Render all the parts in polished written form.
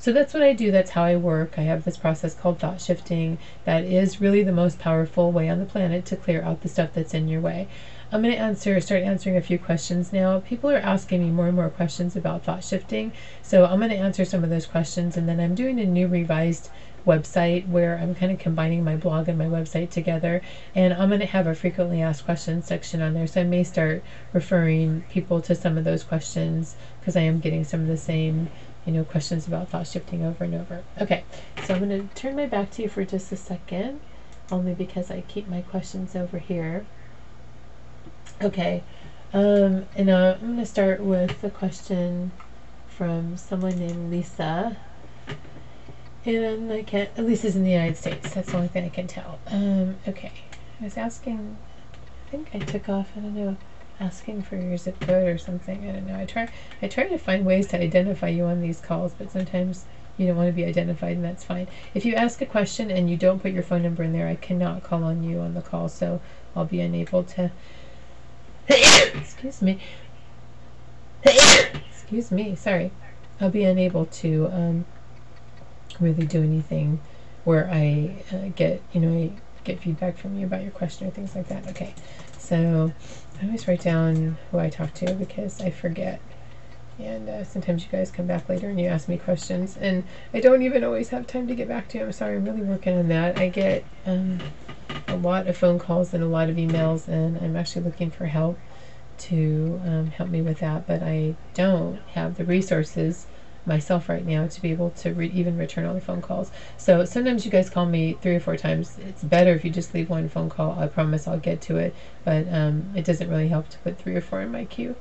So that's what I do. That's how I work. I have this process called thought shifting that is really the most powerful way on the planet to clear out the stuff that's in your way. I'm going to start answering a few questions now. People are asking me more and more questions about thought shifting, so I'm going to answer some of those questions, and then I'm doing a new revised website where I'm kind of combining my blog and my website together, and I'm going to have a frequently asked questions section on there, so I may start referring people to some of those questions because I am getting some of the same questions about thought shifting over and over. Okay, so I'm going to turn my back to you for just a second, only because I keep my questions over here. Okay, and I'm going to start with a question from someone named Lisa. And I can't, Lisa's in the United States. That's the only thing I can tell. Okay, I was asking, I think I took off, I don't know, asking for your zip code or something. I don't know. I try to find ways to identify you on these calls, but sometimes you don't want to be identified, and that's fine. If you ask a question and you don't put your phone number in there, I cannot call on you on the call, so I'll be unable to excuse me. Excuse me, sorry. I'll be unable to really do anything where I get feedback from you about your question or things like that. Okay, so I always write down who I talk to because I forget. And sometimes you guys come back later and you ask me questions, and I don't even always have time to get back to you. I'm sorry, I'm really working on that. I get a lot of phone calls and a lot of emails, and I'm actually looking for help to help me with that, but I don't have the resources myself right now to be able to even return all the phone calls. So sometimes you guys call me 3 or 4 times. It's better if you just leave one phone call. I promise I'll get to it, but it doesn't really help to put 3 or 4 in my queue.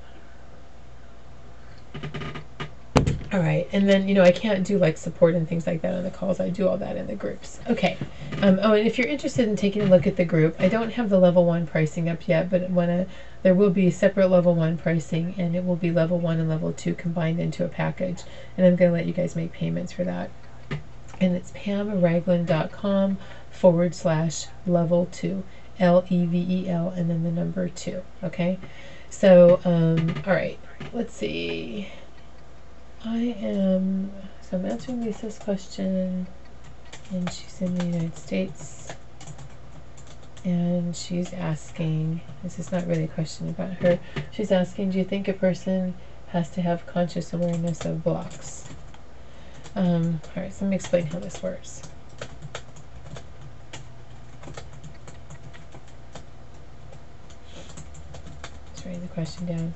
All right, and then I can't do like support and things like that on the calls. I do all that in the groups. Okay. Oh, and if you're interested in taking a look at the group, I don't have the level 1 pricing up yet, but there will be separate level 1 pricing, and it will be level 1 and level 2 combined into a package, and I'm going to let you guys make payments for that. And it's pamragland.com/level 2, LEVEL, and then the number 2. Okay, so all right, let's see. I'm answering Lisa's question, and she's in the United States, and she's asking, this is not really a question about her, she's asking, do you think a person has to have conscious awareness of blocks? Alright, so let me explain how this works. Just writing the question down.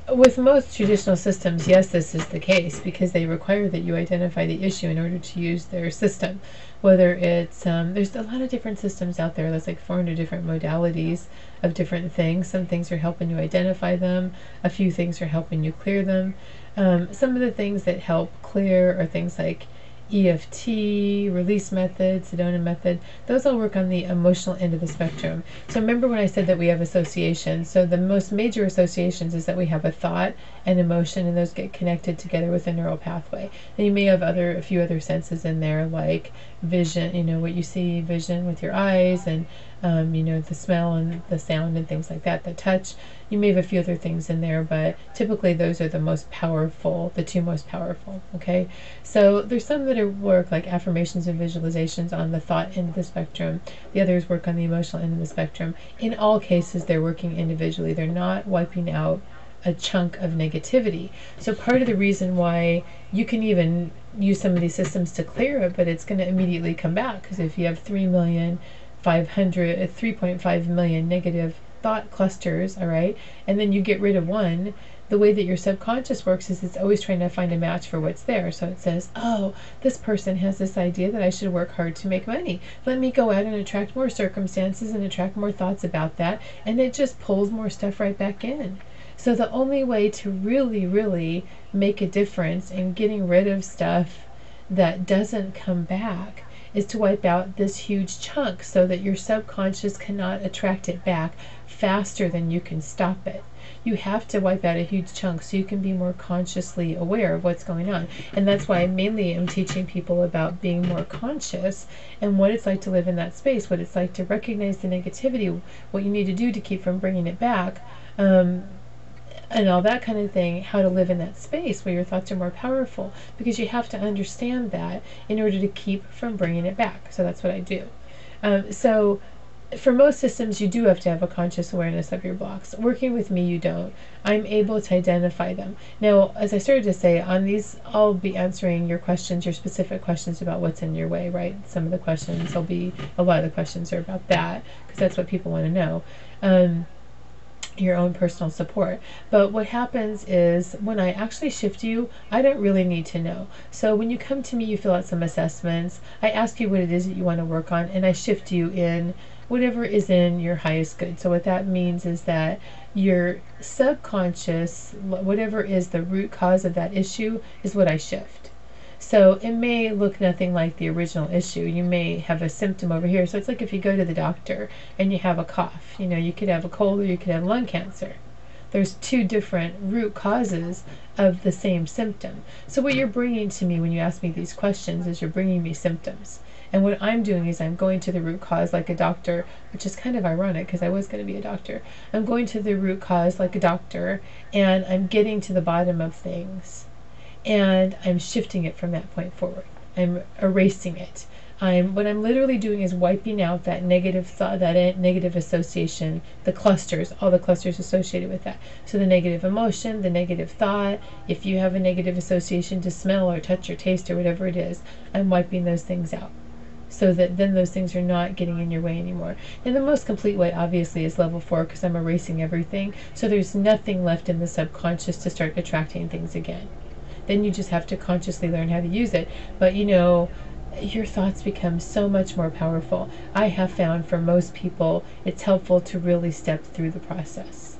With most traditional systems, yes, this is the case because they require that you identify the issue in order to use their system. Whether it's, there's a lot of different systems out there. There's like 400 different modalities of different things. Some things are helping you identify them. A few things are helping you clear them. Some of the things that help clear are things like EFT, release method, Sedona method. Those all work on the emotional end of the spectrum. So remember when I said that we have associations. So the most major associations is that we have a thought and emotion, and those get connected together with a neural pathway. And you may have a few other senses in there, like vision, what you see, vision with your eyes, and the smell and the sound and things like that, the touch. You may have a few other things in there, but typically those are the most powerful, the 2 most powerful, okay? So there's some that work like affirmations and visualizations on the thought end of the spectrum. The others work on the emotional end of the spectrum. In all cases, they're working individually. They're not wiping out a chunk of negativity. So part of the reason why you can even use some of these systems to clear it, but it's going to immediately come back, because if you have 3.5 million negative thought clusters, all right, and then you get rid of one, the way that your subconscious works is it's always trying to find a match for what's there. So it says, oh, this person has this idea that I should work hard to make money. Let me go out and attract more circumstances and attract more thoughts about that, and it just pulls more stuff right back in. So the only way to really, really make a difference in getting rid of stuff that doesn't come back is to wipe out this huge chunk so that your subconscious cannot attract it back faster than you can stop it. You have to wipe out a huge chunk so you can be more consciously aware of what's going on. And that's why I mainly am teaching people about being more conscious and what it's like to live in that space, what it's like to recognize the negativity, what you need to do to keep from bringing it back. and all that kind of thing, how to live in that space where your thoughts are more powerful, because you have to understand that in order to keep from bringing it back. So that's what I do. So for most systems, you do have to have a conscious awareness of your blocks. Working with me, you don't. I'm able to identify them. Now, as I started to say, on these, I'll be answering your questions, your specific questions about what's in your way, right? Some of the questions, a lot of the questions are about that, because that's what people want to know. Your own personal support. But what happens is when I actually shift you, I don't really need to know. So when you come to me, you fill out some assessments. I ask you what it is that you want to work on, and I shift you in whatever is in your highest good. So what that means is that your subconscious, whatever is the root cause of that issue, is what I shift. So it may look nothing like the original issue. You may have a symptom over here. So it's like if you go to the doctor and you have a cough. You could have a cold or you could have lung cancer. There's two different root causes of the same symptom. So what you're bringing to me when you ask me these questions is you're bringing me symptoms. And what I'm doing is I'm going to the root cause like a doctor, which is kind of ironic because I was going to be a doctor. I'm going to the root cause like a doctor, and I'm getting to the bottom of things. And I'm shifting it from that point forward. I'm erasing it. What I'm literally doing is wiping out that negative thought, that negative association, the clusters, all the clusters associated with that. So the negative emotion, the negative thought, if you have a negative association to smell or touch or taste or whatever it is, I'm wiping those things out, so that then those things are not getting in your way anymore. And the most complete way, obviously, is level 4, because I'm erasing everything. So there's nothing left in the subconscious to start attracting things again. Then you just have to consciously learn how to use it. But your thoughts become so much more powerful. I have found for most people it's helpful to really step through the process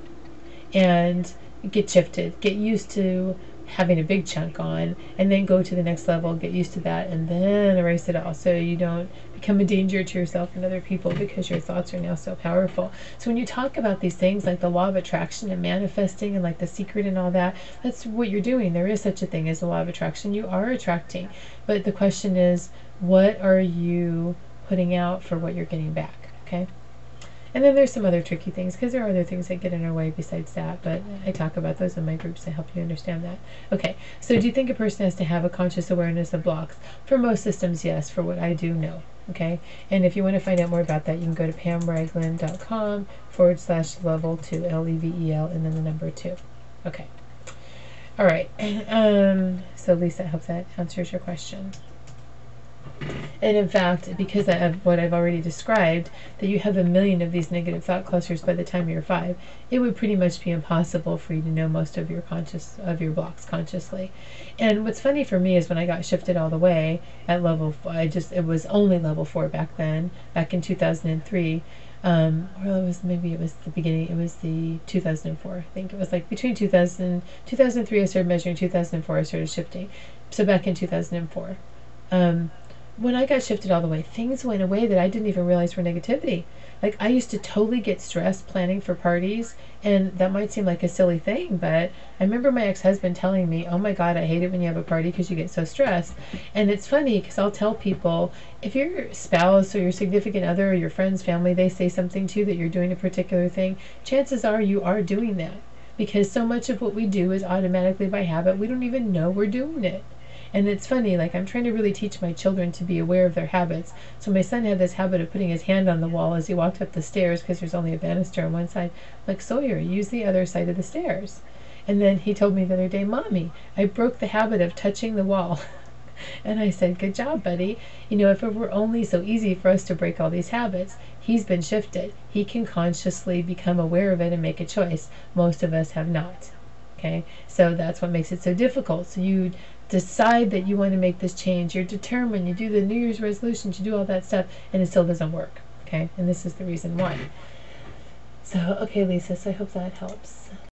and get shifted, get used to having a big chunk on, and then go to the next level, get used to that, and then erase it all, so you don't become a danger to yourself and other people because your thoughts are now so powerful. So when you talk about these things like the law of attraction and manifesting and like the secret and all that, that's what you're doing. There is such a thing as the law of attraction. You are attracting, but the question is, what are you putting out for what you're getting back? Okay. And then there's some other tricky things, because there are other things that get in our way besides that, but I talk about those in my groups to help you understand that. Okay, so do you think a person has to have a conscious awareness of blocks? For most systems, yes. For what I do, no. Okay, and if you want to find out more about that, you can go to pamragland.com/level 2, LEVEL, and then the number 2. Okay. All right. So Lisa, I hope that answers your question. And in fact, because of what I've already described, that you have a million of these negative thought clusters by the time you're 5, it would pretty much be impossible for you to know most of your blocks consciously. And what's funny for me is when I got shifted all the way at level 4, it was only level 4 back then, back in 2003. Or it was the beginning, it was the 2004, I think. It was like between 2003 I started measuring, 2004 I started shifting. So back in 2004. When I got shifted all the way, things went away that I didn't even realize were negativity. Like, I used to totally get stressed planning for parties, and that might seem like a silly thing, but I remember my ex-husband telling me, oh my God, I hate it when you have a party because you get so stressed. And it's funny, because I'll tell people, if your spouse or your significant other or your friends, family, they say something to you that you're doing a particular thing, chances are you are doing that. Because so much of what we do is automatically by habit. We don't even know we're doing it. And it's funny, like, I'm trying to really teach my children to be aware of their habits. So my son had this habit of putting his hand on the wall as he walked up the stairs, because there's only a banister on one side. I'm like, Sawyer, use the other side of the stairs. And then he told me the other day, Mommy, I broke the habit of touching the wall. And I said, good job, buddy. If it were only so easy for us to break all these habits, he's been shifted. He can consciously become aware of it and make a choice. Most of us have not. Okay, so that's what makes it so difficult. So you decide that you want to make this change. You're determined. You do the New Year's resolutions. You do all that stuff, and it still doesn't work. Okay, and this is the reason why. So, okay, Lisa, so I hope that helps.